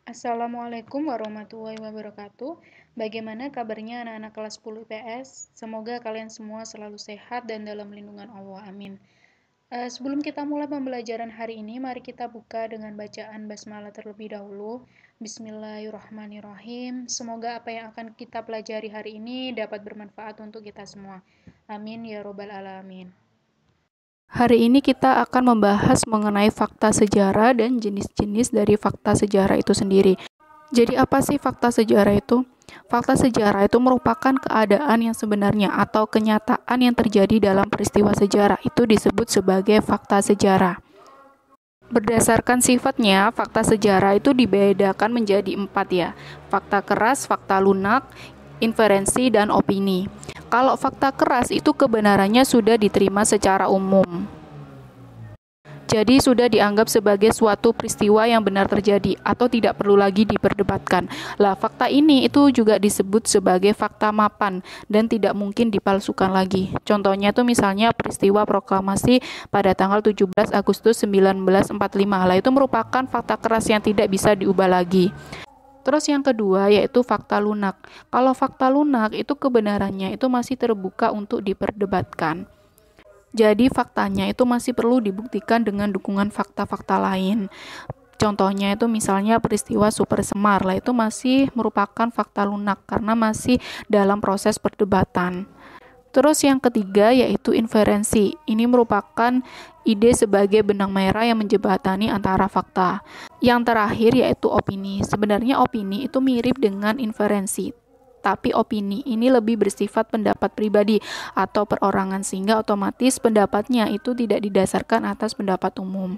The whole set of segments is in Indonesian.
Assalamualaikum warahmatullahi wabarakatuh. Bagaimana kabarnya anak-anak kelas 10 IPS? Semoga kalian semua selalu sehat dan dalam lindungan Allah. Amin. Sebelum kita mulai pembelajaran hari ini, mari kita buka dengan bacaan basmalah terlebih dahulu. Bismillahirrahmanirrahim. Semoga apa yang akan kita pelajari hari ini dapat bermanfaat untuk kita semua. Amin ya robbal alamin. Hari ini kita akan membahas mengenai fakta sejarah dan jenis-jenis dari fakta sejarah itu sendiri. Jadi apa sih fakta sejarah itu? Fakta sejarah itu merupakan keadaan yang sebenarnya atau kenyataan yang terjadi dalam peristiwa sejarah. Itu disebut sebagai fakta sejarah. Berdasarkan sifatnya, fakta sejarah itu dibedakan menjadi 4 ya. Fakta keras, fakta lunak, inferensi, dan opini. Kalau fakta keras itu kebenarannya sudah diterima secara umum. Jadi sudah dianggap sebagai suatu peristiwa yang benar terjadi atau tidak perlu lagi diperdebatkan. Lah, fakta ini itu juga disebut sebagai fakta mapan dan tidak mungkin dipalsukan lagi. Contohnya itu misalnya peristiwa proklamasi pada tanggal 17 Agustus 1945. Lah, itu merupakan fakta keras yang tidak bisa diubah lagi. Terus yang kedua yaitu fakta lunak. Kalau fakta lunak itu kebenarannya itu masih terbuka untuk diperdebatkan. Jadi faktanya itu masih perlu dibuktikan dengan dukungan fakta-fakta lain. Contohnya itu misalnya peristiwa Super Semar. Lah, itu masih merupakan fakta lunak karena masih dalam proses perdebatan. Terus yang ketiga yaitu inferensi. Ini merupakan ide sebagai benang merah yang menjembatani antara fakta. Yang terakhir yaitu opini. Sebenarnya opini itu mirip dengan inferensi, tapi opini ini lebih bersifat pendapat pribadi atau perorangan sehingga otomatis pendapatnya itu tidak didasarkan atas pendapat umum.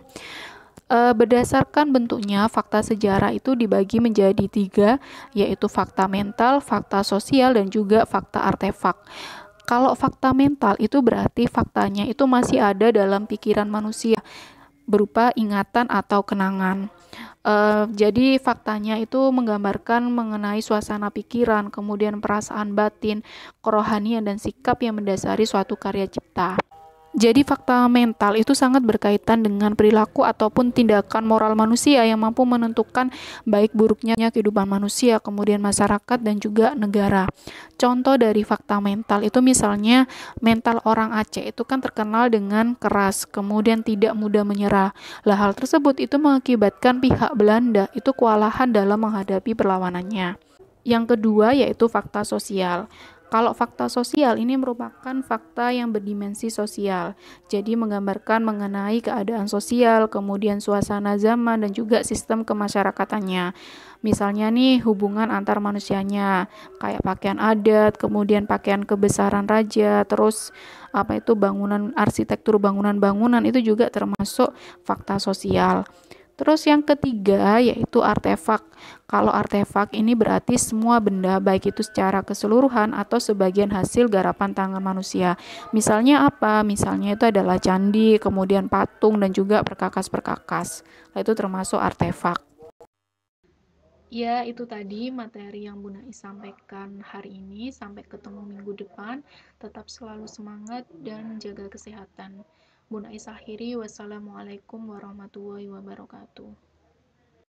Berdasarkan bentuknya, fakta sejarah itu dibagi menjadi 3, yaitu fakta mental, fakta sosial, dan juga fakta artefak. Kalau fakta mental itu berarti faktanya itu masih ada dalam pikiran manusia berupa ingatan atau kenangan. Jadi faktanya itu menggambarkan mengenai suasana pikiran, kemudian perasaan batin, kerohanian, dan sikap yang mendasari suatu karya cipta. Jadi fakta mental itu sangat berkaitan dengan perilaku ataupun tindakan moral manusia yang mampu menentukan baik buruknya kehidupan manusia, kemudian masyarakat dan juga negara. Contoh dari fakta mental itu misalnya mental orang Aceh itu kan terkenal dengan keras, kemudian tidak mudah menyerah. Lah, hal tersebut itu mengakibatkan pihak Belanda itu kewalahan dalam menghadapi perlawanannya. Yang kedua yaitu fakta sosial. Kalau fakta sosial ini merupakan fakta yang berdimensi sosial, jadi menggambarkan mengenai keadaan sosial, kemudian suasana zaman dan juga sistem kemasyarakatannya. Misalnya nih hubungan antar manusianya, kayak pakaian adat, kemudian pakaian kebesaran raja, terus apa itu bangunan arsitektur bangunan-bangunan itu juga termasuk fakta sosial. Terus yang ketiga yaitu artefak. Kalau artefak ini berarti semua benda baik itu secara keseluruhan atau sebagian hasil garapan tangan manusia. Misalnya apa? Misalnya itu adalah candi, kemudian patung dan juga perkakas-perkakas. Nah, itu termasuk artefak. Ya, itu tadi materi yang Bu Nais sampaikan hari ini. Sampai ketemu minggu depan. Tetap selalu semangat dan jaga kesehatan. Bu Nais akhiri. Wassalamualaikum warahmatullahi wabarakatuh.